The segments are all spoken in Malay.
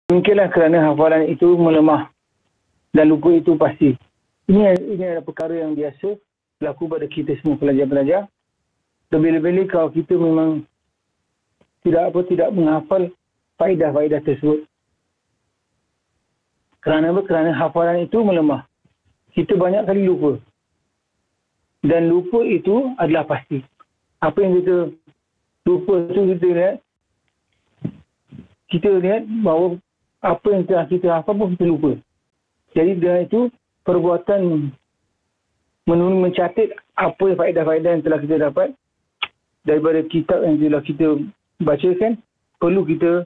Mungkinlah kerana hafalan itu melemah dan lupa itu pasti. Ini adalah perkara yang biasa berlaku pada kita semua pelajar-pelajar. Lebih-lebih kalau kita memang tidak menghafal faedah-faedah tersebut. Kerana apa? Kerana hafalan itu melemah. Kita banyak kali lupa. Dan lupa itu adalah pasti. Apa yang kita lupa itu kita lihat bahawa apa yang telah kita hafal pun kita lupa. Jadi dengan itu perbuatan mencatat apa faedah-faedah yang telah kita dapat daripada kitab yang telah kita bacakan, perlu kita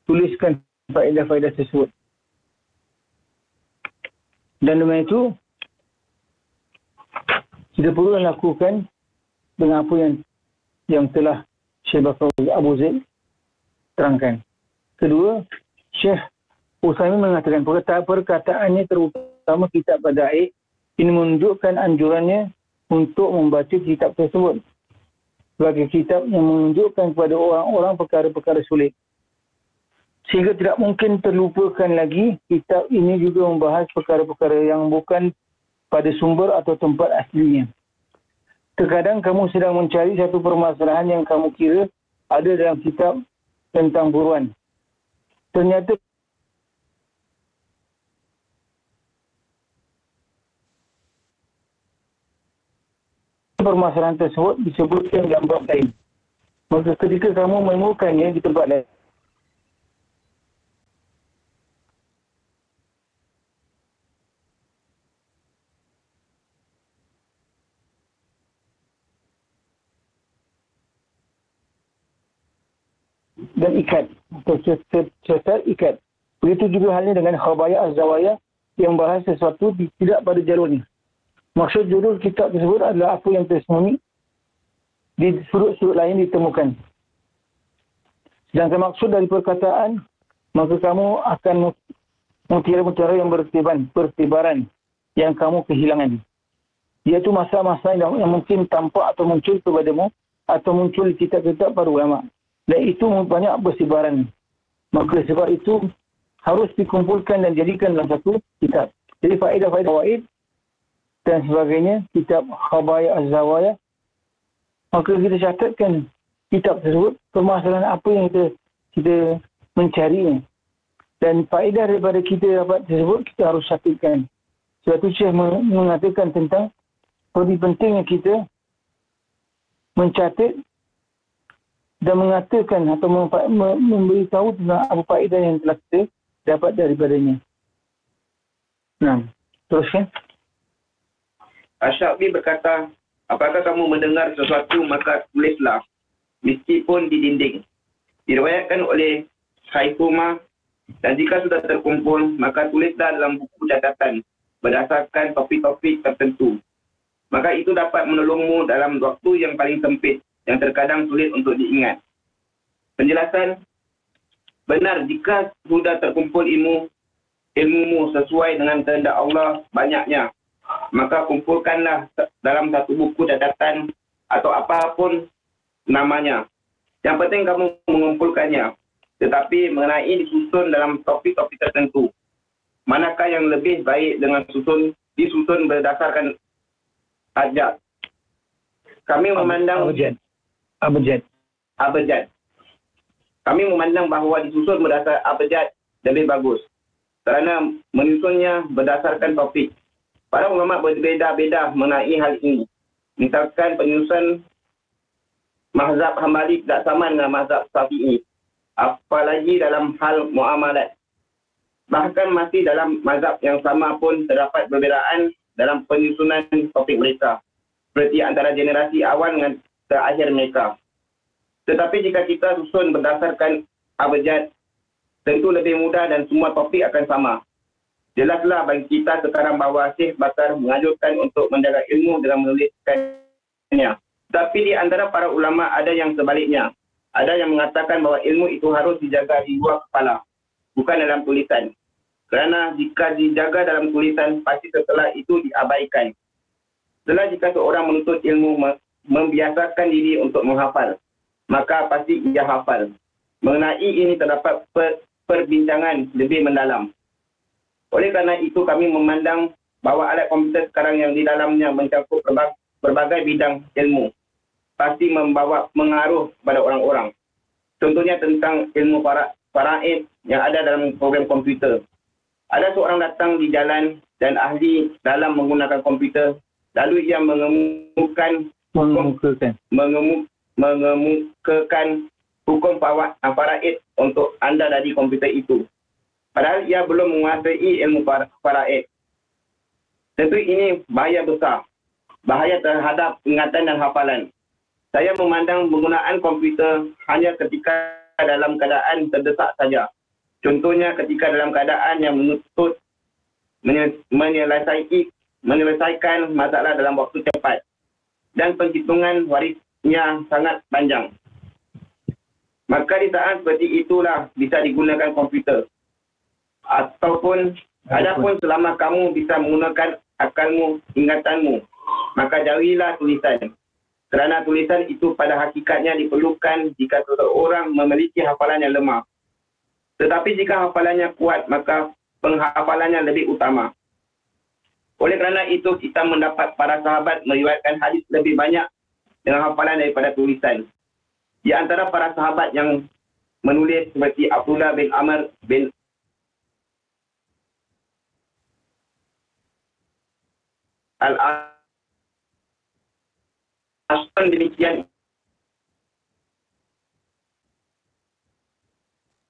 tuliskan faedah-faedah tersebut. Dan dengan itu kita perlu lakukan dengan apa yang telah Syekh Bakar Abu Zaid terangkan. Kedua, Syekh Utsaimin mengatakan perkataannya terutama kitab Bada'i ini menunjukkan anjurannya untuk membaca kitab tersebut sebagai kitab yang menunjukkan kepada orang-orang perkara-perkara sulit. Sehingga tidak mungkin terlupakan lagi, kitab ini juga membahas perkara-perkara yang bukan pada sumber atau tempat aslinya. Terkadang kamu sedang mencari satu permasalahan yang kamu kira ada dalam kitab tentang buruan. Ternyata permasalahan tersebut disebutkan dalam bab lain. Maka ketika kamu menemukannya di tempat lain, dan ikat, cetak ikat. Begitu juga halnya dengan khabayah az-zawaya yang bahas sesuatu tidak pada jalurnya. Maksud judul kitab tersebut adalah apa yang tersembunyi di sudut-sudut lain ditemukan. Sedangkan maksud dari perkataan, maka kamu akan mutiara-mutiara yang bertibaran yang kamu kehilangan. Iaitu masa-masa yang mungkin tampak atau muncul kepadamu atau muncul di kitab-kitab para ulama. Dan itu banyak bersibaran. Maka sebab itu harus dikumpulkan dan jadikan dalam satu kitab. Jadi faedah-faedah waid dan sebagainya, kitab Khabayah Az-Zawaya, maka kita catatkan kitab tersebut, permasalahan apa yang kita mencari. Dan faedah daripada kita dapat tersebut, kita harus catatkan. Sebab itu Syekh mengatakan tentang lebih pentingnya kita mencatat dan mengatakan atau memberitahu tentang apa faedah yang telah kita dapat daripadanya. Nah, teruskan. Asy-Sya'bi berkata, apakah kamu mendengar sesuatu maka tulislah, meskipun di dinding. Diriwayatkan oleh Haithumah, dan jika sudah terkumpul, maka tulislah dalam buku catatan berdasarkan topik-topik tertentu. Maka itu dapat menolongmu dalam waktu yang paling sempit, yang terkadang sulit untuk diingat. Penjelasan, benar jika sudah terkumpul ilmumu sesuai dengan kehendak Allah banyaknya, maka kumpulkanlah dalam satu buku catatan atau apapun namanya. Yang penting kamu mengumpulkannya, tetapi mengenai disusun dalam topik-topik tertentu. Manakah yang lebih baik dengan disusun berdasarkan abjad? Kami memandang abjad. Kami memandang bahawa disusun berdasarkan abjad lebih bagus kerana menyusunnya berdasarkan topik. Para ulama berbeza-beza mengenai hal ini. Misalkan penyusun mazhab Hambali tidak sama dengan mazhab Syafi'i, apalagi dalam hal muamalat. Bahkan masih dalam mazhab yang sama pun terdapat perbezaan dalam penyusunan topik mereka, seperti antara generasi awal dengan terakhir mereka. Tetapi jika kita susun berdasarkan abjad, tentu lebih mudah dan semua topik akan sama. Jelaslah bagi kita sekarang bahawa Syekh Bakar menganjurkan untuk menjaga ilmu dengan menuliskannya. Tapi di antara para ulama ada yang sebaliknya. Ada yang mengatakan bahawa ilmu itu harus dijaga di luar kepala, bukan dalam tulisan. Kerana jika dijaga dalam tulisan, pasti setelah itu diabaikan. Setelah jika seorang menuntut ilmu membiasakan diri untuk menghafal, maka pasti ia hafal. Mengenai ini terdapat perbincangan lebih mendalam. Oleh kerana itu kami memandang bahawa alat komputer sekarang yang di dalamnya mencakup berbagai bidang ilmu pasti membawa pengaruh kepada orang-orang. Contohnya tentang ilmu faraid yang ada dalam program komputer. Ada seorang datang di jalan dan ahli dalam menggunakan komputer, lalu ia mengemukakan hukum faraid untuk anda dari komputer itu. Padahal ia belum menguasai ilmu faraid. Tentu ini bahaya besar. Bahaya terhadap ingatan dan hafalan. Saya memandang penggunaan komputer hanya ketika dalam keadaan terdesak saja. Contohnya ketika dalam keadaan yang menuntut menyelesaikan masalah dalam waktu cepat dan penghitungan warisnya sangat panjang. Maka di saat seperti itulah bisa digunakan komputer. Adapun selama kamu bisa menggunakan akalmu, ingatanmu, maka jauhilah tulisan. Kerana tulisan itu pada hakikatnya diperlukan jika seseorang memiliki hafalan yang lemah. Tetapi jika hafalannya kuat, maka penghafalannya lebih utama. Oleh kerana itu, kita mendapat para sahabat meriwayatkan hadis lebih banyak dengan hafalan daripada tulisan. Di antara para sahabat yang menulis seperti Abdullah bin Amr bin Al-Asqan demikian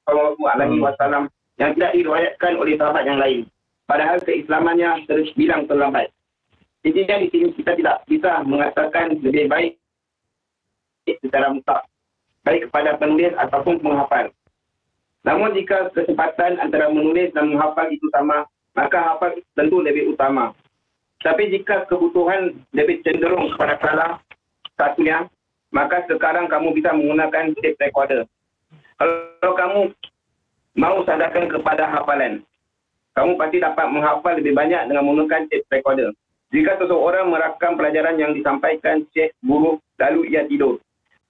Sallallahu Alaihi Wasallam yang tidak diriwayatkan oleh sahabat yang lain. Padahal keislamannya terbilang terlambat. Intinya di sini kita tidak bisa mengatakan lebih baik secara mutlak, baik kepada penulis ataupun penghafal. Namun jika kesempatan antara menulis dan menghafal itu sama, maka hafal tentu lebih utama. Tapi jika kebutuhan lebih cenderung kepada salah satunya, maka sekarang kamu bisa menggunakan tape recorder. Kalau kamu mau sadarkan kepada hafalan, kamu pasti dapat menghafal lebih banyak dengan menggunakan tape recorder. Jika seseorang merakam pelajaran yang disampaikan Syekh guru lalu ia tidur,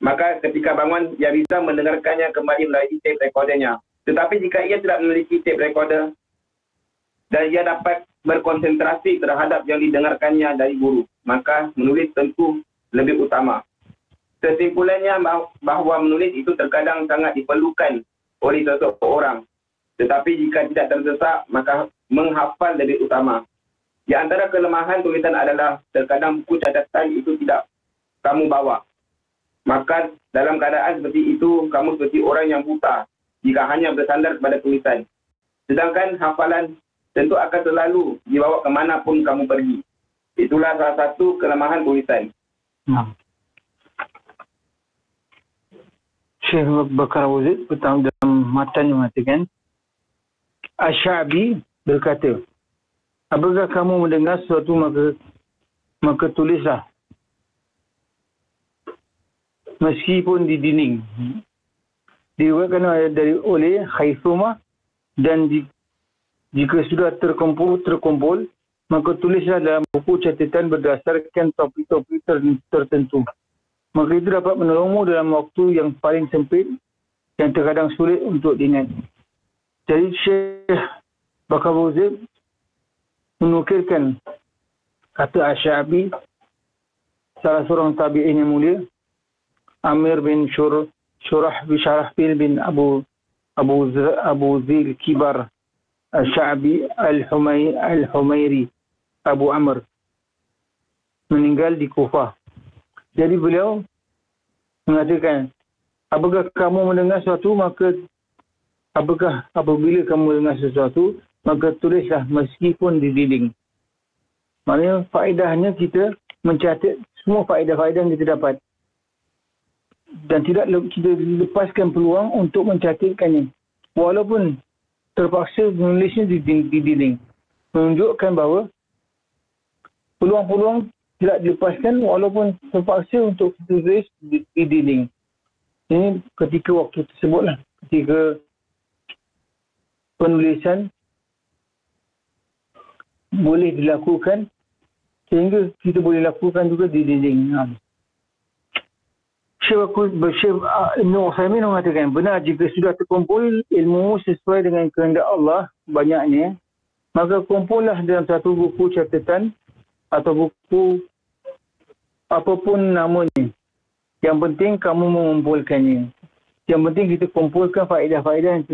maka ketika bangun ia bisa mendengarkannya kembali melalui tape recordernya. Tetapi jika ia tidak memiliki tape recorder dan ia dapat berkonsentrasi terhadap yang didengarkannya dari guru, maka menulis tentu lebih utama. Kesimpulannya bahawa menulis itu terkadang sangat diperlukan oleh seseorang. Tetapi jika tidak terdesak, maka menghafal lebih utama. Di antara kelemahan tulisan adalah terkadang buku catatan itu tidak kamu bawa. Maka dalam keadaan seperti itu, kamu seperti orang yang buta jika hanya bersandar kepada tulisan. Sedangkan hafalan tentu akan selalu dibawa kemanapun kamu pergi. Itulah salah satu kelemahan tulisan. Syekh Bakar Abu Zaid dalam matan mengatakan, Asy-Sya'bi berkata, apabila kamu mendengar sesuatu maka tulislah. Meskipun di dinding. Diriwayatkan oleh Khaisumah dan jika sudah terkumpul, maka tulislah dalam buku catatan berdasarkan topik-topik tertentu. Maka itu dapat menolongmu dalam waktu yang paling sempit yang terkadang sulit untuk diingat. Jadi Syekh Bakar Abu Zaid menukilkan kata Asy-Sya'bi, salah seorang tabi'in yang mulia, Amir bin Syurahbil bin Abu Zil Kibar Asy-Sya'bi Al-Humairi Abu Amr, meninggal di Kufah. Jadi beliau mengatakan, apabila kamu mendengar sesuatu, apabila kamu mendengar sesuatu, maka tulislah meskipun di dinding. Maknanya faedahnya kita mencatat semua faedah-faedah yang kita dapat. Dan tidak kita lepaskan peluang untuk mencatatkannya. Walaupun terpaksa menulisnya di dinding. Menunjukkan bahawa peluang-peluang tidak dilepaskan walaupun terpaksa untuk tulis di dinding. Ini ketika waktu tersebutlah. Ketika penulisan boleh dilakukan sehingga kita boleh lakukan juga di dinding. Syekh Ibn Uthaymin mengatakan, benar jika sudah terkumpul ilmu sesuai dengan kehendak Allah banyaknya, maka kumpullah dalam satu buku catatan atau buku apapun namanya. Yang penting kamu mengumpulkannya. Yang penting kita kumpulkan faedah-faedah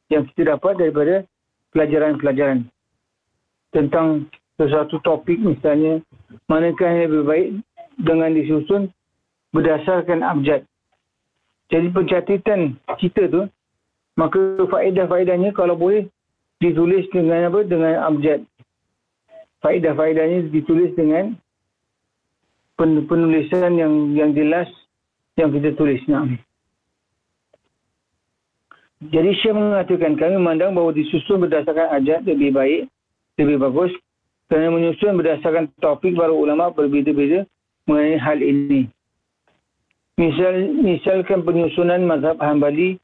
yang kita dapat daripada pelajaran-pelajaran tentang sesuatu topik misalnya, manakah yang lebih baik dengan disusun berdasarkan abjad. Jadi pencatatan kita tu, maka faedah-faedahnya kalau boleh ditulis dengan apa? Dengan abjad. Faedah-faedahnya ditulis dengan penulisan yang jelas yang kita tulis. Jadi Syekh mengatakan, kami memandang bahawa disusun berdasarkan abjad lebih baik, lebih bagus, kerana menyusun berdasarkan topik para ulama berbeza-beza mengenai hal ini. Misalkan penyusunan mazhab Hanbali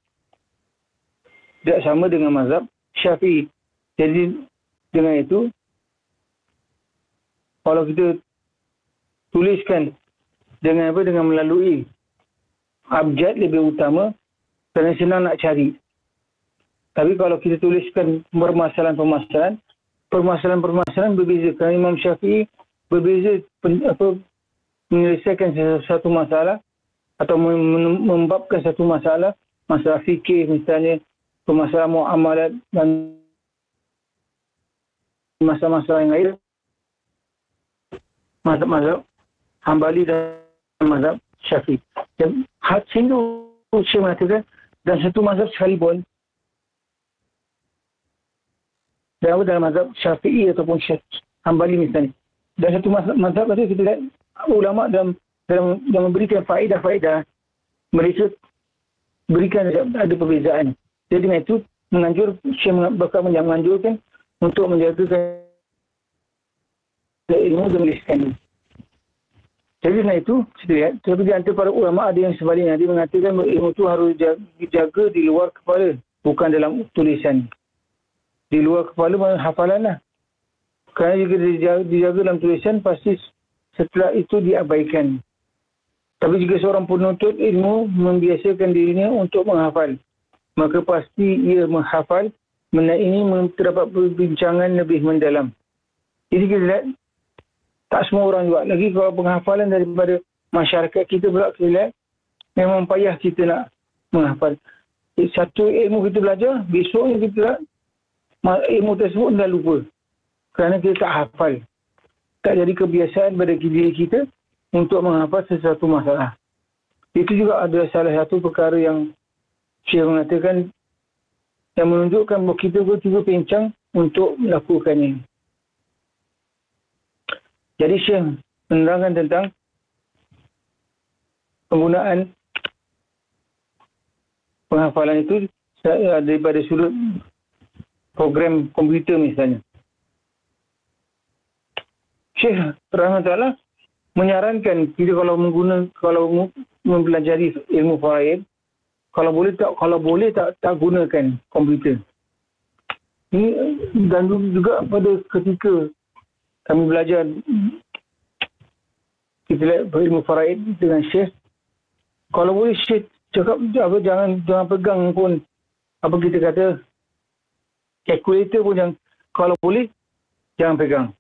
tidak sama dengan mazhab Syafi'i. Jadi dengan itu, kalau kita tuliskan dengan apa? Dengan melalui abjad lebih utama kerana senang nak cari. Tapi kalau kita tuliskan permasalahan-permasalahan berbeza. Kerana Imam Syafi'i berbeza menyelesaikan satu masalah atau membabkan satu masalah fikir misalnya, masalah muamalat dan masalah-masalah yang lain. Mazhab Hanbali dan mazhab Syafi'i. Dan sehingga saya mengatakan, dan satu mazhab sekalipun, dalam mazhab Syafi'i ataupun Hanbali misalnya, dan satu mazhab itu kita lihat ulama dalam memberikan faedah-faedah, mereka berikan ada perbezaan. Jadi dengan itu menganjurkan untuk menjagakan ilmu dan menuliskan. Jadi dengan itu kita lihat, tapi di antara para ulama ada yang sebaliknya, dia mengatakan ilmu itu harus dijaga di luar kepala, bukan dalam tulisan. Di luar kepala hafalan lah. Kerana jika dijaga dalam tulisan, pasti setelah itu diabaikan. Tapi jika seorang penuntut ilmu membiasakan dirinya untuk menghafal, maka pasti ia menghafal, benda ini terdapat perbincangan lebih mendalam. Jadi kita lihat, tak semua orang juga. Lagi kalau penghafalan daripada masyarakat kita pula, kita lihat, memang payah kita nak menghafal. Satu ilmu kita belajar, besoknya kita ilmu tersebut dah lupa. Kerana kita tak hafal. Tak jadi kebiasaan pada diri kita untuk menghafal sesuatu masalah. Itu juga adalah salah satu perkara yang Syekh mengatakan, yang menunjukkan bahawa kita juga pincang untuk melakukannya. Jadi Syekh menerangkan tentang penggunaan penghafalan itu daripada sudut program komputer misalnya. Syekh rahmatullah menyarankan kita kalau mempelajari ilmu faraid, kalau boleh tak gunakan komputer. Ini dan juga pada ketika kami belajar kita lihat ilmu faraid dengan Syekh, kalau boleh Syekh cakap jangan pegang pun apa kita kata kalkulator pun, kalau boleh jangan pegang.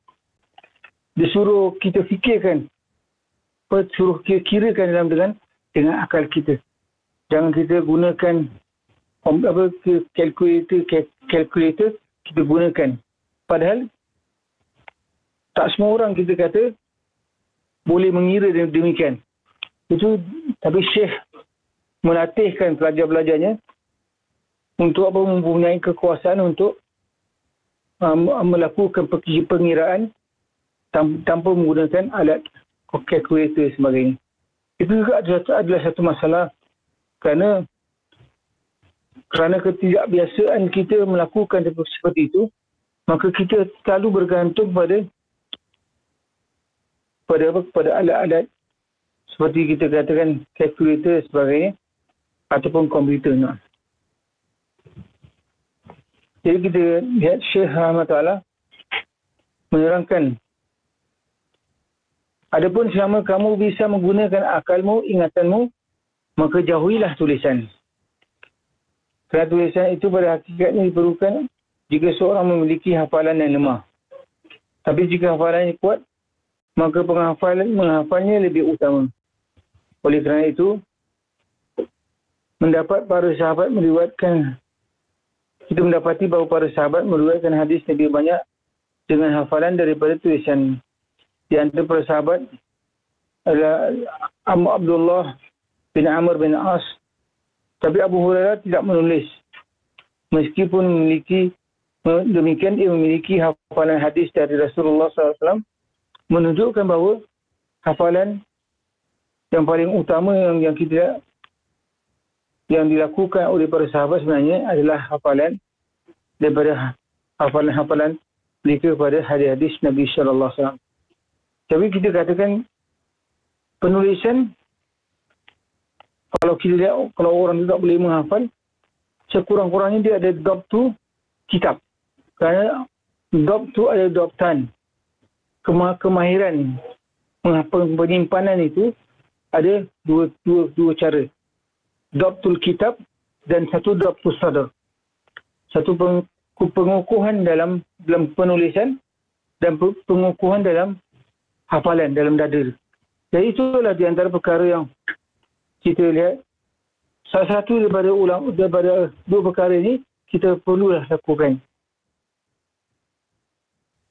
Dia suruh kita fikirkan, suruh kirakan dengan akal kita. Jangan kita gunakan kalkulator kita gunakan. Padahal tak semua orang kita kata boleh mengira demikian. Itu tapi Syekh melatihkan pelajar-pelajarnya untuk mempunyai kekuasaan untuk melakukan pengiraan tanpa menggunakan alat kalkulator sebagainya. Itu juga adalah satu masalah kerana ketidakbiasaan kita melakukan seperti itu, maka kita selalu bergantung pada alat-alat seperti kita katakan kalkulator sebagainya ataupun komputer. Jadi kita lihat Syekh rahmatullah menerangkan, adapun selama kamu bisa menggunakan akalmu, ingatanmu maka jauhilah tulisan. Kerana tulisan itu pada hakikatnya diperlukan jika seorang memiliki hafalan yang lemah. Tapi jika hafalannya kuat, maka menghafalnya lebih utama. Oleh kerana itu, kita mendapati bahawa para sahabat meriwayatkan hadis lebih banyak dengan hafalan daripada tulisan. Di antara para sahabat adalah Abdullah bin Amr bin As. Tapi Abu Hurairah tidak menulis. Meskipun demikian ia memiliki hafalan hadis dari Rasulullah SAW, menunjukkan bahawa hafalan yang paling utama yang dilakukan oleh para sahabat sebenarnya adalah hafalan daripada hafalan mereka pada hadis-hadis Nabi sallallahu alaihi wasallam. Tapi kita katakan penulisan, kalau kita lihat, kalau orang itu tak boleh menghafal, sekurang-kurangnya dia ada dhabtu kitab. Kerana dhabtu ada dhabtan. Kemahiran penyimpanan itu ada dua cara. Dhabtul kitab dan satu dhabtul sadr. Satu pengukuhan dalam penulisan dan pengukuhan dalam hafalan, dalam dada. Jadi itulah di antara perkara yang kita lihat. Salah satu daripada dua perkara ini kita perlulah lakukan.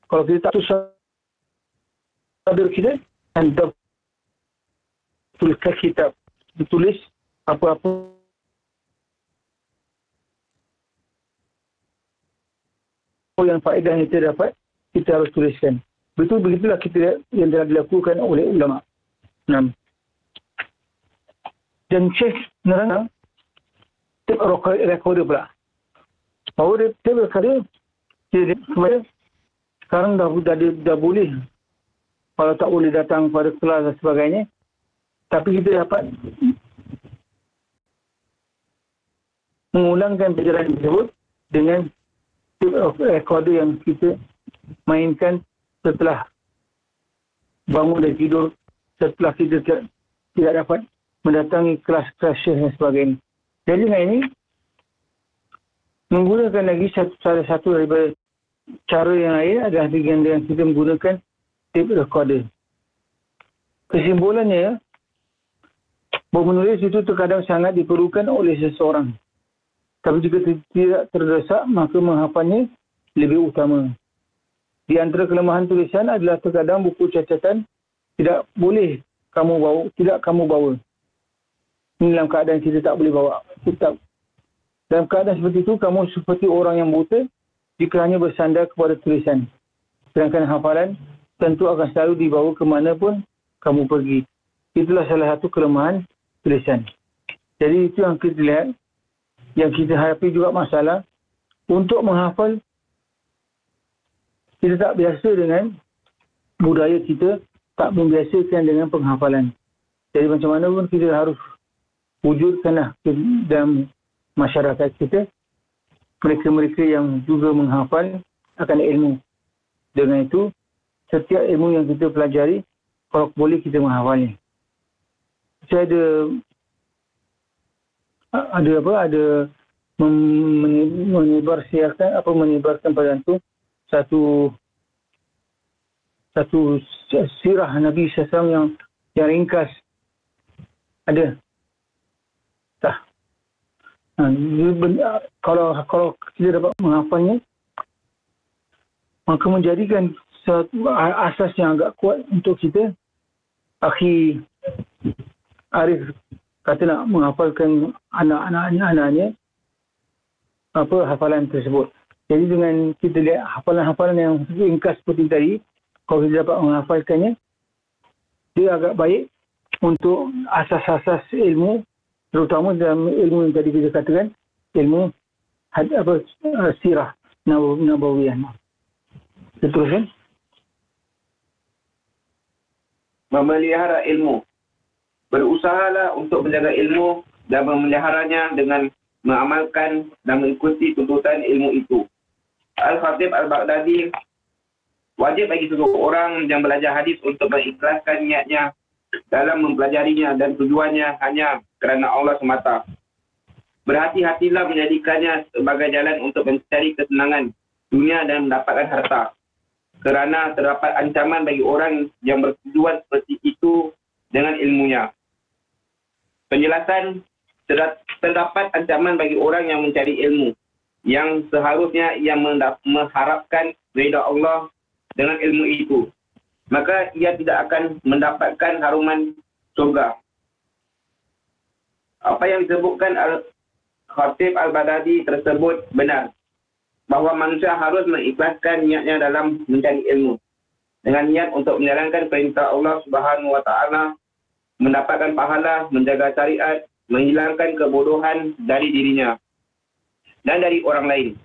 Kalau kita tak sadr kita dan dhabtul kitab, ditulis apa-apa yang faedah yang kita dapat, kita harus tuliskan. Begitulah kita yang telah dilakukan oleh ulama. 6. Dan Syekh menerangkan tape recorder pula. Bahawa tape recorder sekarang dah boleh. Kalau tak boleh datang pada kelas dan sebagainya, tapi kita dapat mengulangkan perjalanan tersebut dengan recorder yang kita mainkan setelah bangun dari tidur, setelah kita tidak dapat mendatangi kelas-kelas syekh dan sebagainya. Jadi dengan ini, menggunakan lagi salah satu daripada cara yang lain adalah dengan kita menggunakan tape recorder. Kesimpulannya, bahawa menulis itu terkadang sangat diperlukan oleh seseorang. Tapi jika tidak terdesak, maka menghafalnya lebih utama. Di antara kelemahan tulisan adalah terkadang buku catatan tidak boleh kamu bawa. Ini dalam keadaan kita tak boleh bawa kitab. Dalam keadaan seperti itu, kamu seperti orang yang buta jika hanya bersandar kepada tulisan. Sedangkan hafalan tentu akan selalu dibawa ke mana pun kamu pergi. Itulah salah satu kelemahan tulisan. Jadi itu yang kita lihat. Yang kita hadapi juga masalah untuk menghafal, kita tak biasa dengan budaya kita, tak membiasakan dengan penghafalan. Jadi macam mana pun kita harus wujudkanlah dalam masyarakat kita mereka-mereka yang juga menghafal akan ilmu. Dengan itu, setiap ilmu yang kita pelajari, kalau boleh kita menghafalnya. Saya ada menyebarkan pada itu satu sirah Nabi SAW yang ringkas. Ada tak? Kalau kita dapat menghafalnya, maka menjadikan satu asas yang agak kuat untuk kita. Akhi Arif kata nak menghafalkan anak-anaknya hafalan tersebut. Jadi dengan kita lihat hafalan-hafalan yang ringkas seperti tadi, kalau kita dapat menghafalkannya, dia agak baik untuk asas-asas ilmu, terutama dalam ilmu yang tadi kita katakan, ilmu sirah Nabawiyah. Betul kan? Memelihara ilmu. Berusahalah untuk menjaga ilmu dan memeliharanya dengan mengamalkan dan mengikuti tuntutan ilmu itu. Al-Khatib Al-Baghdadi, wajib bagi seseorang yang belajar hadis untuk mengikhlaskan niatnya dalam mempelajarinya dan tujuannya hanya kerana Allah semata. Berhati-hatilah menjadikannya sebagai jalan untuk mencari kesenangan dunia dan mendapatkan harta. Kerana terdapat ancaman bagi orang yang bertujuan seperti itu dengan ilmunya. Penjelasan, terdapat ancaman bagi orang yang mencari ilmu, yang seharusnya ia mengharapkan redha Allah dengan ilmu itu. Maka ia tidak akan mendapatkan haruman surga. Apa yang disebutkan Khatib Al-Baghdadi tersebut benar, bahawa manusia harus mengikhlaskan niatnya dalam mencari ilmu, dengan niat untuk menjalankan perintah Allah Subhanahu Wa Taala, mendapatkan pahala, menjaga syariat, menghilangkan kebodohan dari dirinya dan dari orang lain.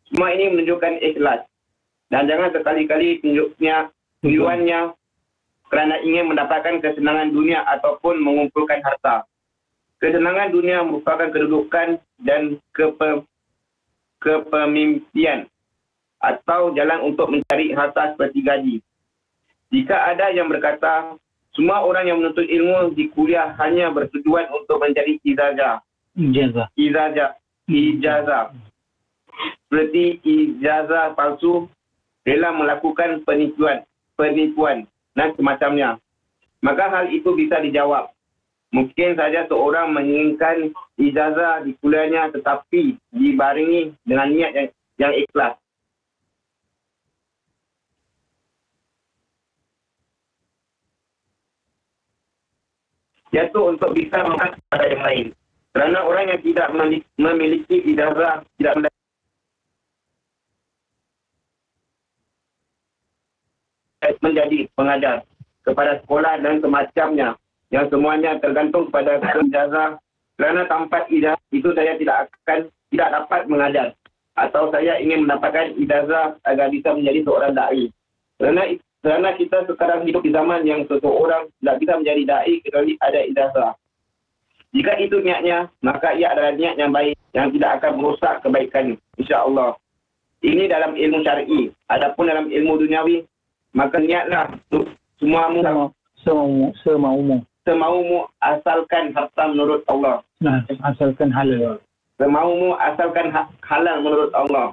Semua ini menunjukkan ikhlas, dan jangan sekali-kali tujuannya kerana ingin mendapatkan kesenangan dunia ataupun mengumpulkan harta. Kesenangan dunia merupakan kedudukan dan kepemimpinan atau jalan untuk mencari harta seperti gaji. Jika ada yang berkata, semua orang yang menuntut ilmu di kuliah hanya bertujuan untuk mencari ijazah. Seperti ijazah palsu, rela melakukan penipuan dan semacamnya. Maka hal itu bisa dijawab. Mungkin saja seorang menginginkan ijazah di kuliahnya tetapi dibarengi dengan niat yang ikhlas. Iaitu untuk bisa mengangkat kepada yang lain. Kerana orang yang tidak memiliki ijazah tidak menjadi pengajar kepada sekolah dan semacamnya, yang semuanya tergantung kepada ijazah. Kerana tanpa ijazah itu saya tidak dapat mengajar, atau saya ingin mendapatkan ijazah agar bisa menjadi seorang dai. Kerana kita sekarang hidup di zaman yang seseorang tidak bisa menjadi dai kecuali ada ijazah. Jika itu niatnya, maka ia adalah niat yang baik yang tidak akan merosak kebaikan, insya-Allah. Ini dalam ilmu syar'i. Adapun dalam ilmu duniawi, maka niatlah semaumu asalkan harta menurut Allah. Asalkan halal. Semaumu asalkan halal menurut Allah.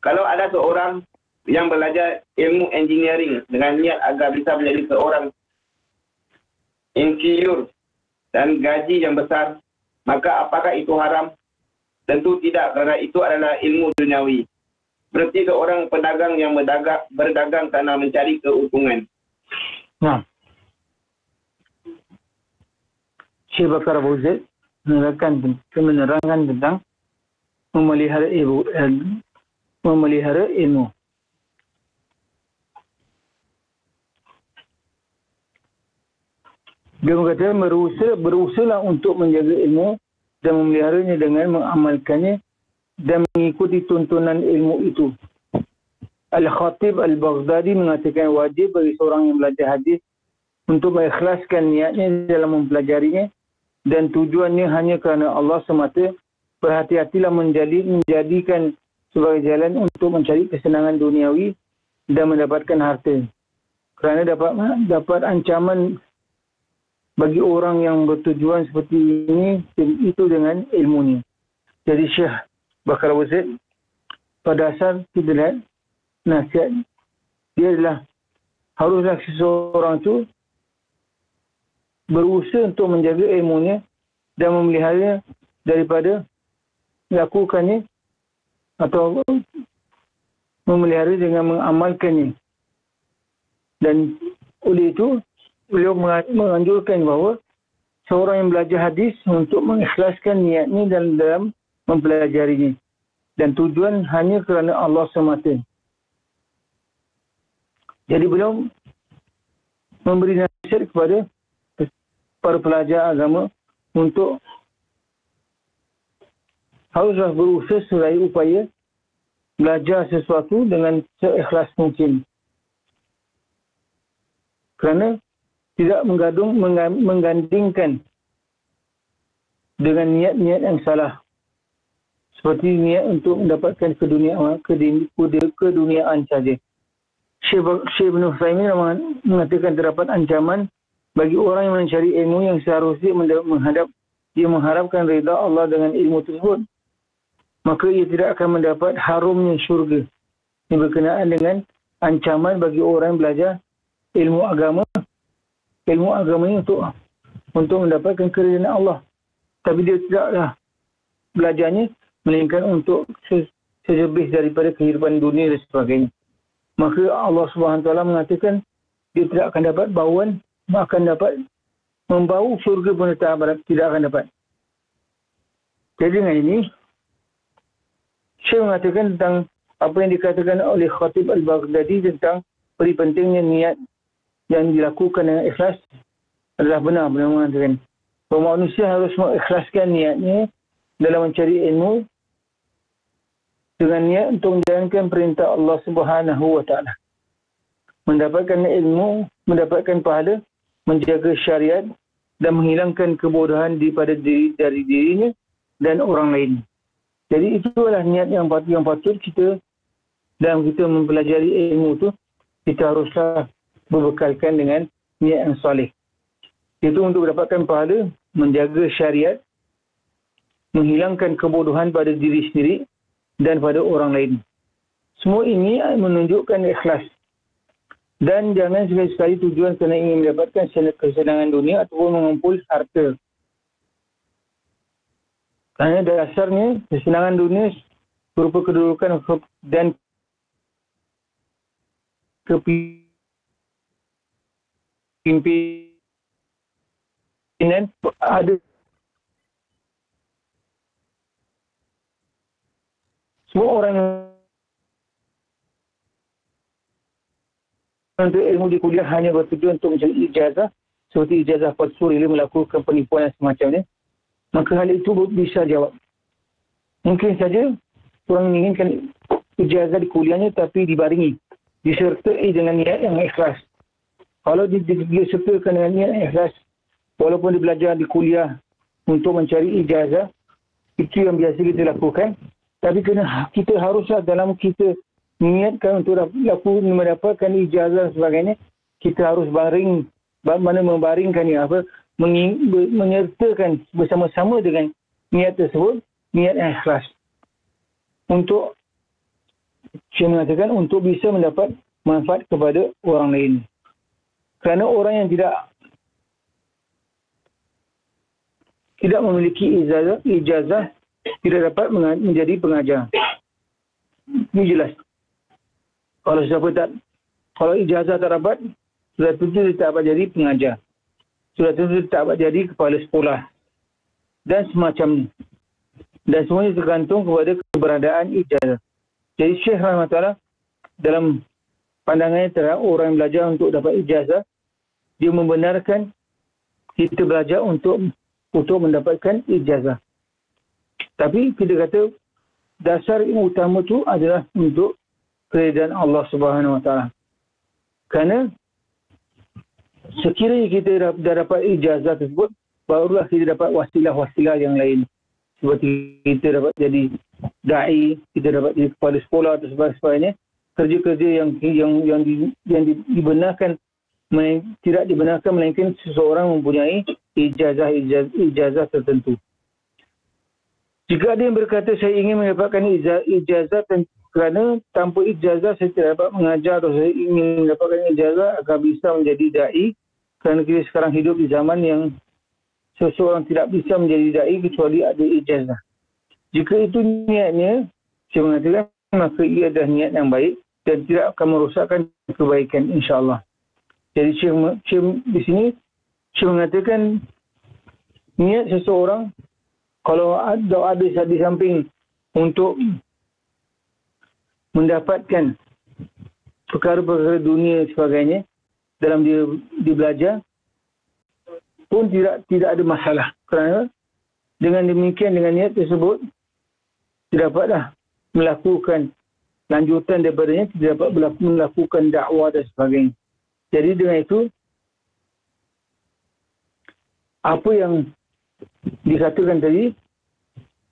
Kalau ada seorang yang belajar ilmu engineering dengan niat agar bisa menjadi seorang insinyur dan gaji yang besar, maka apakah itu haram? Tentu tidak, kerana itu adalah ilmu duniawi. Berarti seorang pedagang yang berdagang kerana mencari keuntungan. Nah, Syekh Bakar Abu Zaid menerangkan tentang memelihara ilmu. Dia berkata, berusahalah untuk menjaga ilmu dan memeliharanya dengan mengamalkannya dan mengikuti tuntunan ilmu itu. Al-Khatib Al-Baghdadi mengatakan wajib bagi seorang yang belajar hadis untuk mengikhlaskan niatnya dalam mempelajarinya dan tujuannya hanya kerana Allah semata. Berhati-hatilah menjadikan sebagai jalan untuk mencari kesenangan duniawi dan mendapatkan harta. Kerana dapat ancaman bagi orang yang bertujuan seperti ini, itu dengan ilmunya. Jadi Syekh Bakar Abu Zaid pada asal kita lihat nasihat dia adalah haruslah seseorang itu berusaha untuk menjaga ilmunya dan memeliharanya daripada melakukannya atau memelihara dengan mengamalkannya. Dan oleh itu beliau menganjurkan bahawa seorang yang belajar hadis untuk mengikhlaskan niatnya dalam mempelajarinya dan tujuan hanya kerana Allah semata. Jadi beliau memberi nasihat kepada para pelajar agama untuk haruslah berusaha seraya upaya belajar sesuatu dengan seikhlas mungkin. Kerana tidak menggandingkan dengan niat-niat yang salah. Seperti niat untuk mendapatkan keduniaan saja. Syekh Ibn Utsaimin mengatakan terdapat ancaman bagi orang yang mencari ilmu yang seharusnya dia mengharapkan rida Allah dengan ilmu tersebut, maka ia tidak akan mendapat harumnya syurga. Ini berkenaan dengan ancaman bagi orang yang belajar ilmu agama. Ilmu agama ini untuk mendapatkan keridaan Allah. Tapi dia tidaklah belajarnya melainkan untuk sejebih daripada kehidupan dunia dan sebagainya. Maka Allah SWT mengatakan dia tidak akan dapat bauan, akan dapat membau syurga pun tidak akan dapat. Jadi dengan ini, Syekh mengatakan tentang apa yang dikatakan oleh Khatib Al-Baghdadi tentang peri pentingnya niat yang dilakukan dengan ikhlas adalah benar mengatakan bahawa manusia harus mengikhlaskan niatnya dalam mencari ilmu dengan niat untuk menjalankan perintah Allah Subhanahu wa taala. Mendapatkan ilmu, mendapatkan pahala, menjaga syariat dan menghilangkan kebodohan dari dirinya dan orang lain. Jadi itulah niat yang patut kita dalam kita mempelajari ilmu itu, kita haruslah berbekalkan dengan niat yang soleh. Itu untuk mendapatkan pahala, menjaga syariat, menghilangkan kebodohan pada diri sendiri dan pada orang lain. Semua ini menunjukkan ikhlas. Dan jangan sekali-sekali tujuan kerana ingin mendapatkan kesenangan dunia ataupun mengumpul harta. Kerana dasarnya kesenangan dunia berupa kedudukan dan kepimpinan ada. Semua orang untuk ilmu di kuliah hanya bertujuan untuk mencari ijazah, seperti ijazah palsu ili melakukan penipuan dan semacamnya, maka hal itu bisa jawab. Mungkin saja orang menginginkan ijazah di kuliahnya tapi dibaringi, disertai dengan niat yang ikhlas. Kalau disertakan dengan niat yang ikhlas, walaupun dia belajar di kuliah untuk mencari ijazah, itu yang biasa kita lakukan. Tapi kita haruslah dalam kita niatkan untuk mendapatkan ijazah dan sebagainya, kita harus membaringkan menyertakan bersama-sama dengan niat tersebut, niat yang ikhlas. Untuk, saya mengatakan, untuk bisa mendapat manfaat kepada orang lain. Kerana orang yang tidak memiliki ijazah tidak dapat menjadi pengajar. Ini jelas. Kalau ijazah tak dapat, sudah tentu dia tak dapat jadi pengajar. Sudah tentu dia tak dapat jadi kepala sekolah. Dan semacamnya. Dan semuanya tergantung kepada keberadaan ijazah. Jadi Syekh Rahmatullah dalam pandangannya terhadap orang yang belajar untuk dapat ijazah, dia membenarkan kita belajar untuk mendapatkan ijazah. Tapi kita kata dasar yang utama itu adalah untuk keridaan Allah Subhanahu wa taala. Kerana sekiranya kita dah dapat ijazah tersebut, barulah kita dapat wasilah-wasilah yang lain. Seperti kita dapat jadi da'i, kita dapat jadi kepala sekolah atau sebagainya. Kerja-kerja yang dibenarkan, tidak dibenarkan melainkan seseorang mempunyai ijazah tertentu. Jika ada yang berkata saya ingin mendapatkan ijazah kerana tanpa ijazah saya tidak dapat mengajar, atau saya ingin mendapatkan ijazah agar bisa menjadi da'i, kerana kita sekarang hidup di zaman yang seseorang tidak bisa menjadi da'i kecuali ada ijazah. Jika itu niatnya, saya mengatakan maka ia adalah niat yang baik dan tidak akan merosakkan kebaikan, insya-Allah. Jadi Syekh di sini Syekh mengatakan niat seseorang kalau ada di samping untuk mendapatkan perkara-perkara dunia dan sebagainya dalam dia belajar pun tidak ada masalah. Kerana dengan demikian, dengan niat tersebut, tidak dapatlah melakukan lanjutan daripadanya, tidak dapat melakukan dakwah dan sebagainya. Jadi dengan itu, apa yang dikatakan tadi,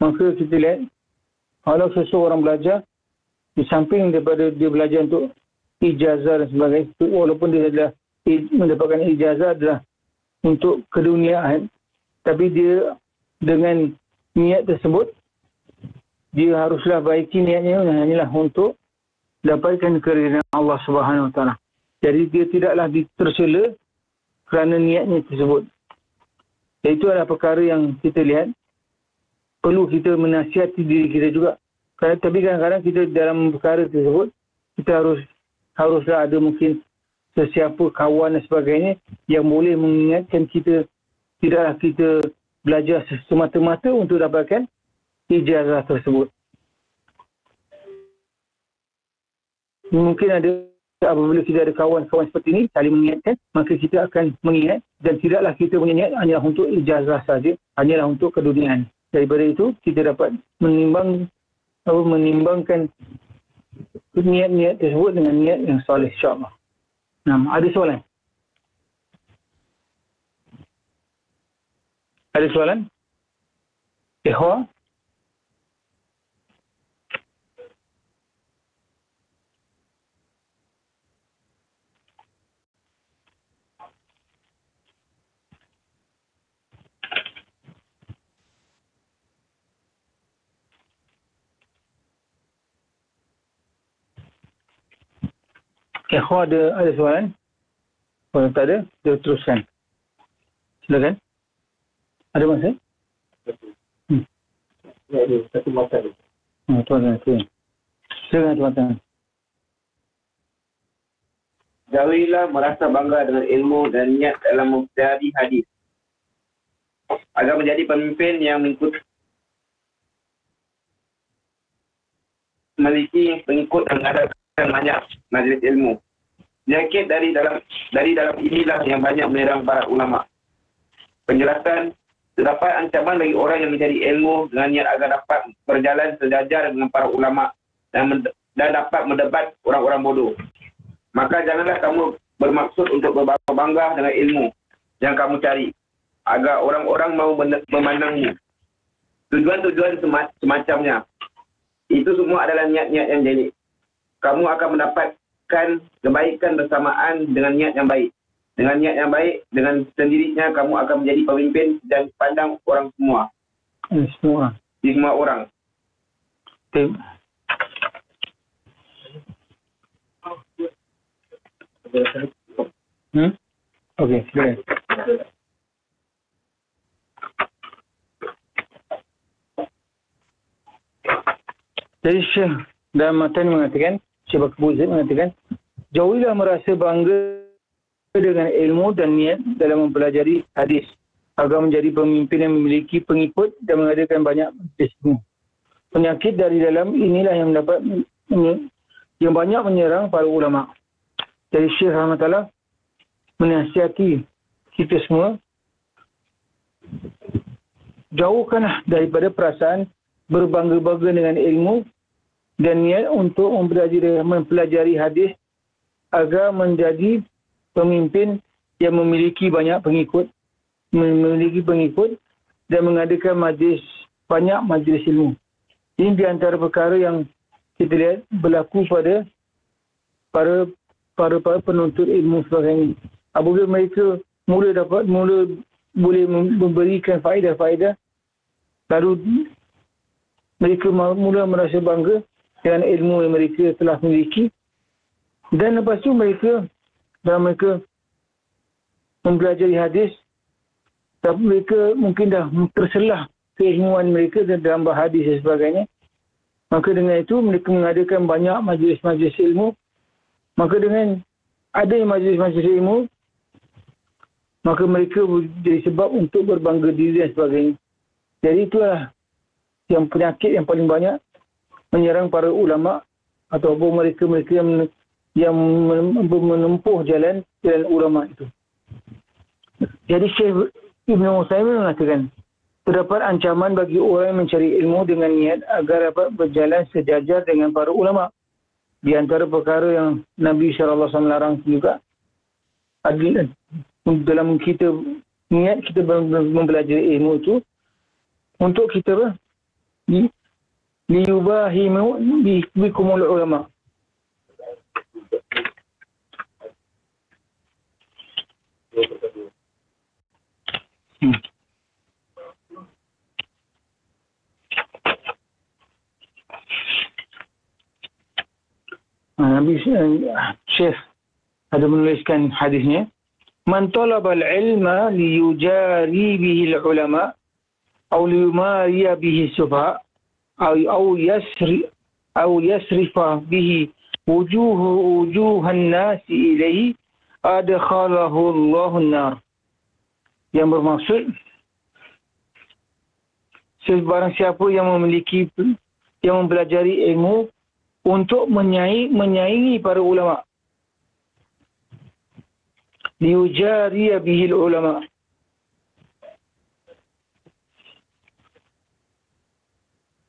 maka kita lihat kalau seseorang belajar di samping daripada dia belajar untuk ijazah dan sebagainya, walaupun dia adalah mendapatkan ijazah adalah untuk keduniaan, tapi dia dengan niat tersebut, dia haruslah baiki niatnya hanyalah untuk dapatkan keridhaan Allah Subhanahu Wa Taala. Jadi dia tidaklah tercela kerana niatnya tersebut. Itu adalah perkara yang kita lihat, perlu kita menasihati diri kita juga. Tapi kadang-kadang kita dalam perkara tersebut, kita haruslah ada mungkin sesiapa kawan dan sebagainya yang boleh mengingatkan kita, tidaklah kita belajar semata-mata untuk dapatkan ijazah tersebut. Mungkin ada, apabila kita ada kawan-kawan seperti ini saling mengingatkan, maka kita akan mengingat, dan tidaklah kita punya niat hanyalah untuk ijazah saja, hanyalah untuk keduniaan. Daripada itu kita dapat menimbangkan niat-niat tersebut dengan niat yang soleh, insya-Allah. Nah, ada soalan? Ada soalan? Ikhwan? Ikhwan ada soalan? Kalau tak ada, dia teruskan. Silakan. Ada masa? Ya, ada satu masa. Tuan-tuan. Silakan tuan-tuan. Jauhilah merasa bangga dengan ilmu dan niat dalam mempelajari hadis, agar menjadi pemimpin yang memiliki pengikut dan mengadakan banyak majlis ilmu. Penyakit dari dalam inilah yang banyak menyerang para ulama. Penjelasan, terdapat ancaman bagi orang yang mencari ilmu dengan niat agar dapat berjalan sejajar dengan para ulama dan dapat mendebat orang-orang bodoh. Maka janganlah kamu bermaksud untuk berbangga dengan ilmu yang kamu cari, agar orang-orang mau memandangmu. Tujuan-tujuan semacamnya, itu semua adalah niat-niat yang jelek. Kamu akan mendapatkan kebaikan bersamaan dengan niat yang baik. Dengan niat yang baik, dengan sendirinya kamu akan menjadi pemimpin dan pandang orang semua. Di semua orang. Okey, boleh. Jadi Syekh dalam matan mengatakan, Syekh Bakar Zaid mengatakan, jauhilah merasa bangga dengan ilmu dan niat dalam mempelajari hadis, agar menjadi pemimpin yang memiliki pengikut dan mengadakan banyak ilmu. Penyakit dari dalam inilah yang banyak menyerang para ulama. Jadi Syekh Rahmatullah menasihati kita semua, jauhkanlah daripada perasaan berbangga-bangga dengan ilmu dan niat untuk mempelajari hadis agar menjadi pemimpin yang memiliki banyak pengikut, dan mengadakan banyak majlis ilmu. Ini di antara perkara yang kita lihat berlaku pada para penuntut ilmu sebagainya. Apabila mereka mula boleh memberikan faedah-faedah, lalu mereka mula merasa bangga dengan ilmu yang mereka telah miliki, dan lepas tu mereka mempelajari hadis, tapi mereka mungkin dah terselah keilmuan mereka dalam hadis dan sebagainya. Maka dengan itu mereka mengadakan banyak majlis-majlis ilmu. Maka dengan adanya majlis-majlis ilmu, maka mereka jadi sebab untuk berbangga diri dan sebagainya. Jadi itulah yang penyakit yang paling banyak menyerang para ulama ataupun mereka-mereka yang menempuh jalan ulama itu. Jadi Syekh Ibn Utsaimin mengatakan, terdapat ancaman bagi orang yang mencari ilmu dengan niat agar dapat berjalan sejajar dengan para ulama. Di antara perkara yang Nabi SAW larang juga adalah dalam kita niat kita mempelajari ilmu itu untuk kita liyubahimu bikumul ulama. Nabi Syekh ada menuliskan hadisnya, man talaba al-ilma liyujari bihi al-ulama aw liyumariya bihi sufa aw yasrifa bihi wujuhan nasi ilaihi adkhalahu Allahu an-nar. Yang bermaksud, sebarang siapa yang mempelajari ilmu untuk menyaingi para ulama, liyujariya bihil ulama,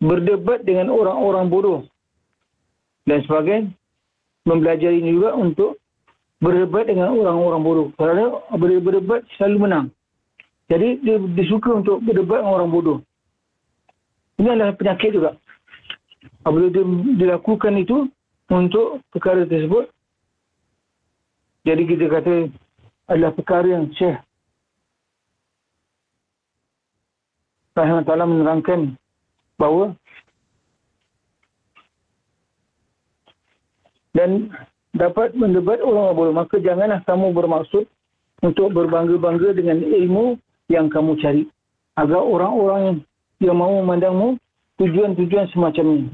berdebat dengan orang-orang bodoh dan sebagainya, mempelajari juga untuk berdebat dengan orang-orang bodoh. Kerana berdebat selalu menang. Jadi dia suka untuk berdebat dengan orang bodoh. Ini adalah penyakit juga. Apabila dia dilakukan itu untuk perkara tersebut, jadi kita kata adalah perkara yang Syekh Rahimahullah Ta'ala menerangkan bahawa dan dapat mendebat orang bodoh, maka janganlah kamu bermaksud untuk berbangga-bangga dengan ilmu yang kamu cari, agar orang-orang yang mahu memandangmu tujuan-tujuan semacam ini.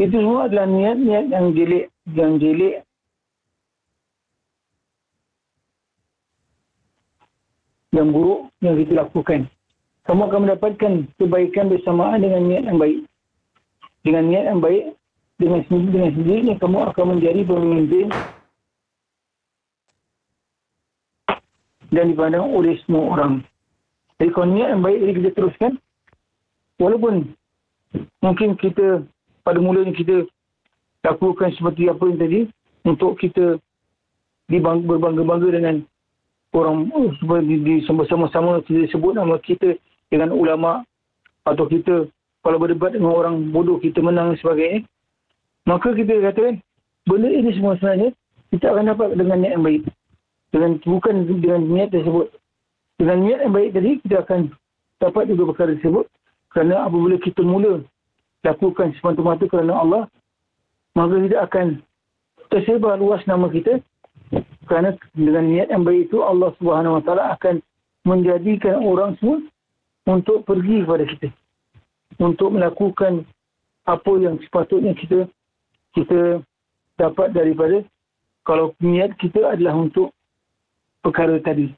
Itu semua adalah niat-niat yang jelek yang buruk yang kita lakukan. Kamu akan mendapatkan kebaikan bersamaan dengan niat yang baik. Dengan niat yang baik, dengan sendirinya kamu akan menjadi pemimpin dan dipandang oleh semua orang. Jadi kalau niat yang baik, jadi kita teruskan. Walaupun mungkin kita pada mulanya kita lakukan seperti apa yang tadi, untuk kita berbangga-bangga dengan orang, seperti bersama-sama kita sebut nama kita dengan ulama, atau kita kalau berdebat dengan orang bodoh kita menang dan sebagainya, maka kita katakan benda ini semua sebenarnya kita akan dapat dengan niat yang baik, bukan dengan niat tersebut. Dengan niat yang baik tadi kita akan dapat juga perkara tersebut. Kerana apabila kita mula lakukan semata-mata kerana Allah, maka kita akan tersebar luas nama kita. Kerana dengan niat yang baik itu, Allah Subhanahu Wa Taala akan menjadikan orang semua untuk pergi kepada kita, untuk melakukan apa yang sepatutnya kita dapat daripada, kalau niat kita adalah untuk perkara tadi.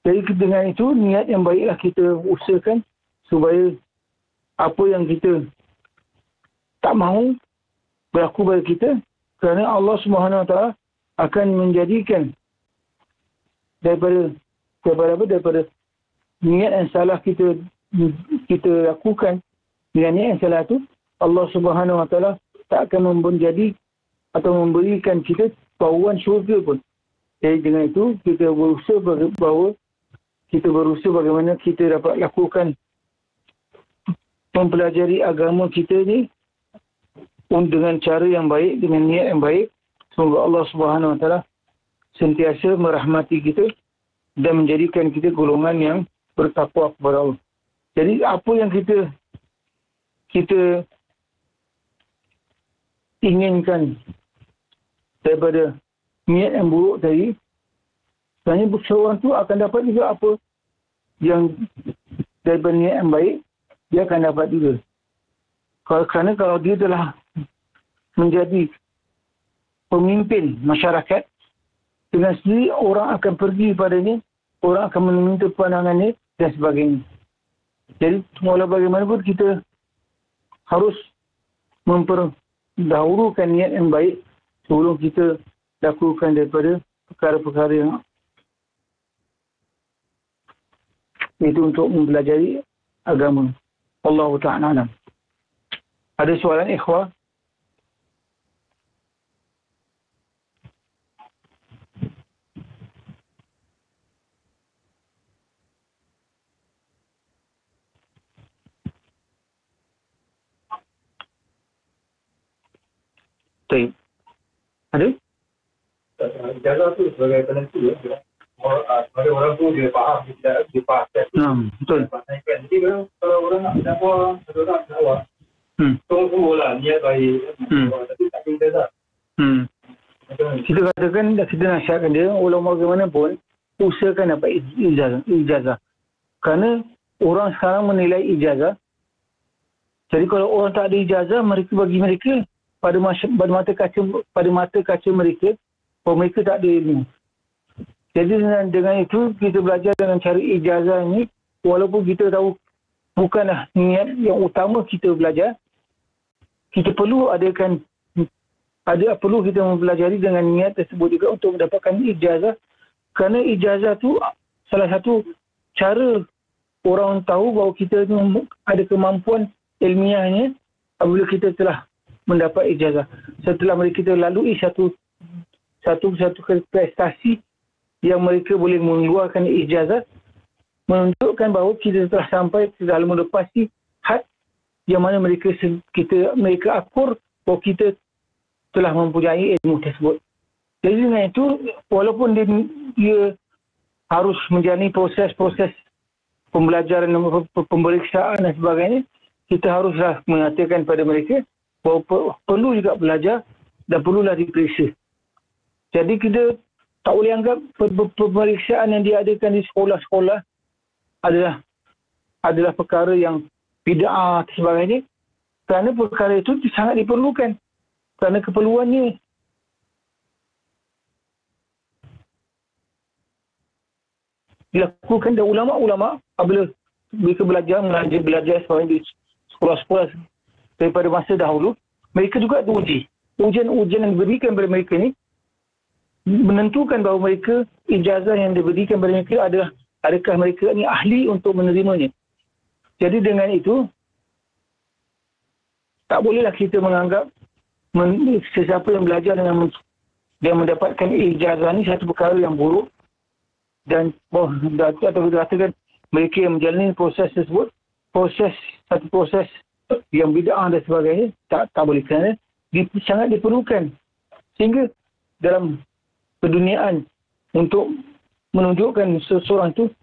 Jadi dengan itu, niat yang baiklah kita usahakan supaya apa yang kita tak mahu berlaku pada kita, kerana Allah Subhanahu Wa Taala akan menjadikan daripada niat yang salah kita lakukan, dengan niat yang salah itu Allah Subhanahu Wa Taala tak akan menjadi atau memberikan kita bauan syurga pun. Jadi dengan itu kita berusaha bagaimana kita dapat lakukan mempelajari agama kita ni dengan cara yang baik, dengan niat yang baik. Semoga Allah Subhanahu Wa Taala sentiasa merahmati kita dan menjadikan kita golongan yang bertakwa kepada Allah. Jadi apa yang kita inginkan daripada niat yang buruk tadi, sebenarnya seorang tu akan dapat juga apa yang daripada niat yang baik, dia akan dapat juga. Kerana kalau dia telah menjadi pemimpin masyarakat, dengan sendiri orang akan pergi padanya, orang akan meminta pandangannya dan sebagainya. Jadi walau bagaimanapun kita harus memperdahulukan niat yang baik sebelum kita lakukan daripada perkara-perkara yang itu untuk mempelajari agama. Allah Ta'ala alam. Ada soalan ikhwah? Baik. Ada? Jaga tu sebagai penentu ya. sebenarnya orang tu dia faham, dia faham. Betul. Jadi kalau orang nak dakwah, ada orang nak dakwah, tunggu lah niat baik. Tapi tak kita tak. Kita katakan, kita nasihatkan dia, walau bagaimanapun, usahakan dapat ijazah. Kerana orang sekarang menilai ijazah. Jadi kalau orang tak ada ijazah, bagi mereka pada mata kaca mereka, bahawa mereka tak ada ilmu. Jadi dengan itu kita belajar dengan cara ijazah ini, walaupun kita tahu bukanlah niat yang utama kita belajar, kita perlu perlu kita mempelajari dengan niat tersebut juga untuk mendapatkan ijazah. Kerana ijazah tu salah satu cara orang tahu bahawa kita ada kemampuan ilmiahnya apabila kita telah mendapat ijazah. Setelah kita lalui satu prestasi yang mereka boleh mengeluarkan ijazah, menunjukkan bahawa kita telah sampai dalam melepasi had yang mana mereka akur bahawa kita telah mempunyai ilmu tersebut. Jadi dengan itu, walaupun dia harus menjalani proses-proses pembelajaran, pemeriksaan dan sebagainya, kita haruslah mengatakan pada mereka bahawa perlu juga belajar dan perlulah diperiksa. Jadi kita tak boleh anggap pemeriksaan yang diadakan di sekolah-sekolah adalah perkara yang bid'ah dan sebagainya. Kerana perkara itu sangat diperlukan. Kerana keperluannya dilakukan oleh ulama-ulama apabila mereka belajar sebagainya di sekolah-sekolah daripada masa dahulu, mereka juga diuji. Ujian-ujian yang diberikan kepada mereka ini menentukan bahawa mereka, ijazah yang diberikan kepada mereka adakah mereka ini ahli untuk menerimanya. Jadi dengan itu, tak bolehlah kita menganggap sesiapa yang belajar dengan dia mendapatkan ijazah ini satu perkara yang buruk dan atau kita katakan mereka yang menjalani proses tersebut, satu proses yang bid'ah dan sebagainya, tak boleh, kerana sangat diperlukan. Sehingga dalam keduniaan untuk menunjukkan seseorang itu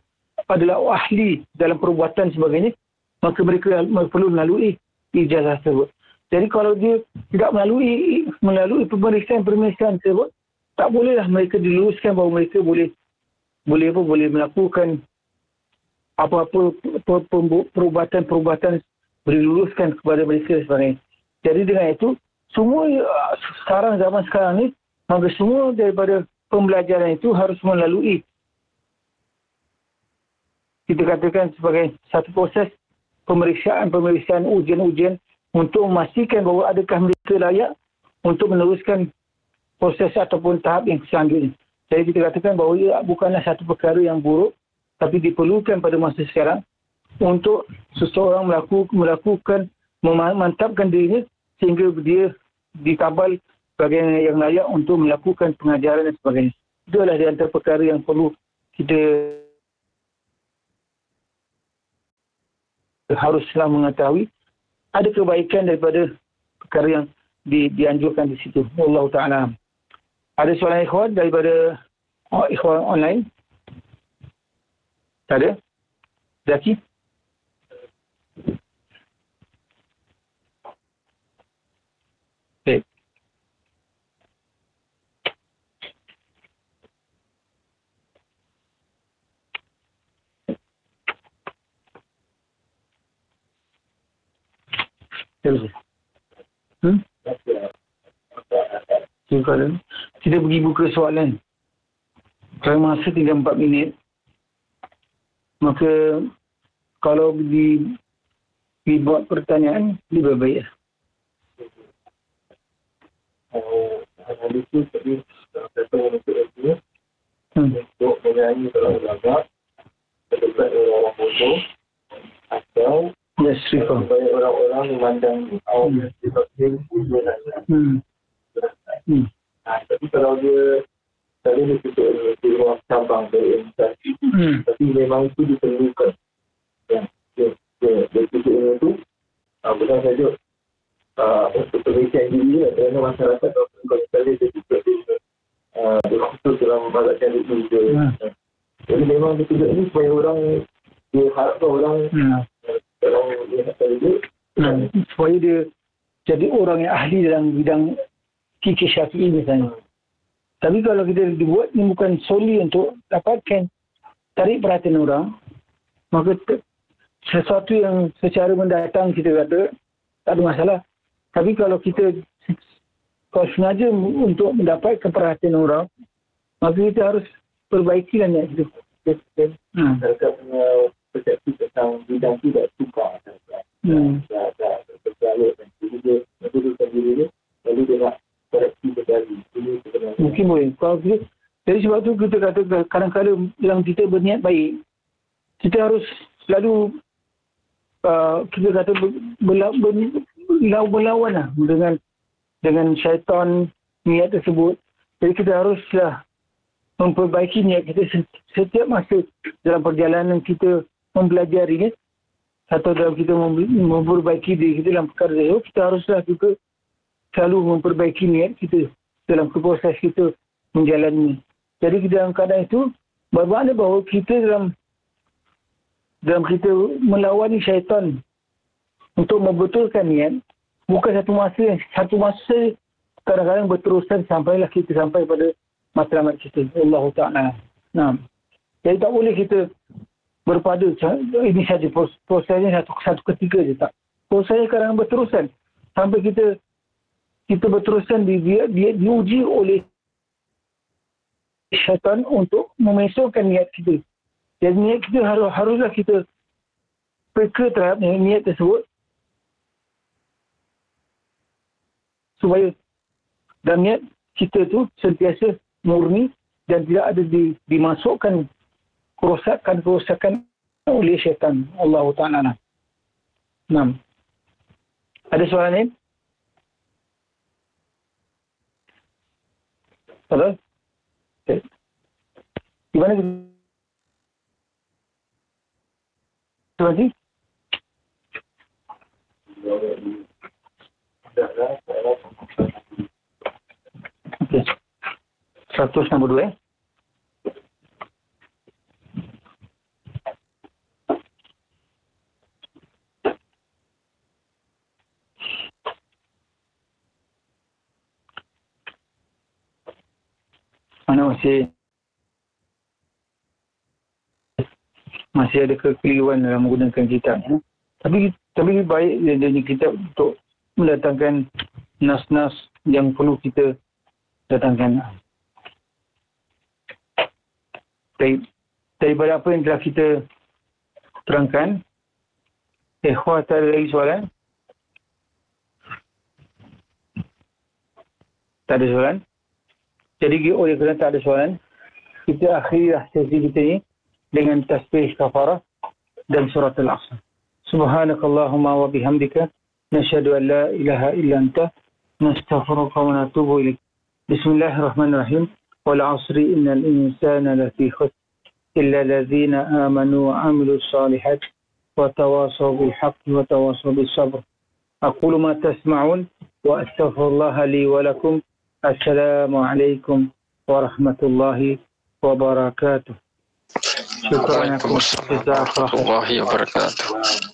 adalah ahli dalam perbuatan sebagainya, maka mereka perlu melalui ijazah tersebut. Jadi kalau dia tidak melalui pemeriksaan tersebut, tak bolehlah mereka diluluskan bahawa mereka boleh melakukan apa-apa perubatan boleh luluskan kepada mereka sebagainya. Jadi dengan itu, semua zaman sekarang ni, maka semua daripada pembelajaran itu harus melalui, kita katakan sebagai satu proses pemeriksaan, ujian-ujian untuk memastikan bahawa adakah mereka layak untuk meneruskan proses ataupun tahap yang selanjutnya. Jadi kita katakan bahawa ia bukanlah satu perkara yang buruk, tapi diperlukan pada masa sekarang untuk seseorang melakukan, memantapkan dirinya sehingga dia ditabal sebagai yang layak untuk melakukan pengajaran dan sebagainya. Itu adalah di antara perkara yang perlu kita haruslah mengetahui. Ada kebaikan daripada perkara yang dianjurkan di situ. Allah Ta'ala. Ada soalan ikhwan daripada ikhwan online? Tak ada? Zaki? Okay. Kita pergi buka soalan. Kalau masa tinggal 4 minit, maka kalau dibuat pertanyaan, lebih baik. Analisis tadi untuk menyanyi kalau agak terdekat orang bodoh atau supaya orang-orang memandang awam sebagai ujian. Tapi kalau dia tadi di ruang cabang dari organisasi, tapi memang itu diperlukan. Dari sisi itu, benar saja untuk perbaikan diri kerana masyarakat kalau sekali dia juga berkhusus dalam membalaskan diri. Tapi memang betul ni supaya orang dia harapkan orang kalau dia nak tahu supaya dia jadi orang yang ahli dalam bidang fikih Syafi'i misalnya. Tapi kalau kita dibuat ni bukan solely untuk dapatkan tarik perhatian orang, maka sesuatu yang secara mendatang kita kata tak ada masalah. Tapi kalau kita sengaja untuk mendapatkan perhatian orang, maka kita harus perbaikilah niat kita. Masyarakat punya persepsi tentang bidang tu tak tukar. Dah berjalan dan dia mendudukkan diri dia, lalu dia nak koreksi kembali. Mungkin boleh. Kalau kita, jadi sebab tu kita kata kadang-kadang yang kita berniat baik, kita harus selalu kita kata berlawan lah dengan syaitan niat tersebut. Jadi kita haruslah memperbaiki niat kita setiap masa dalam perjalanan kita mempelajari ni, atau dalam kita memperbaiki diri kita dalam perkara tersebut, kita haruslah juga selalu memperbaiki niat kita dalam proses kita menjalani. Jadi dalam keadaan itu bermakna bahawa kita dalam kita melawan syaitan untuk membetulkan niat, bukan satu masa kadang-kadang berterusan sampailah kita sampai pada matlamat kita. Allah Ta'ala. Nah. Jadi tak boleh kita berpada ini saja prosesnya satu ketika je, tak. Prosesnya kadang berterusan sampai kita berterusan dia diuji oleh syaitan untuk memesokan niat kita. Jadi niat kita haruslah kita peka terhadap niat tersebut supaya dan niat kita tu sentiasa murni dan tidak ada dimasukkan kerosakan oleh syaitan. Allah Ta'ala. Nah. Ada soalan lain? Betul? Okay. Gimana tu lagi? Okay. 100 nombor 2 mana masih ada kekeliruan dalam menggunakan kitab. Tapi baik jadi kitab untuk mendatangkan nas-nas yang perlu kita datangkan. Daripada apa yang telah kita terangkan, ikhwah, tak ada lagi soalan? Tak ada soalan? Jadi oleh kerana tak ada soalan, kita akhirilah sesi kita ini dengan tasbih kafarah dan surat al-Asr. Subhanakallahumma wa bihamdika nashhadu an la ilaha illa anta nastaghfiruka wa natubu ilaik. Bismillahirrahmanirrahim. Wal 'asri innal insana lafi khusr illa alladhina amanu wa 'amilus solihat wa tawasaw bil haqqi wa tawasaw bis sabr. Aqulu ma tasma'un wa astaghfirullaha li wa lakum. Assalamualaikum warahmatullahi wabarakatuh. Waalaikumsalam warahmatullahi wabarakatuh.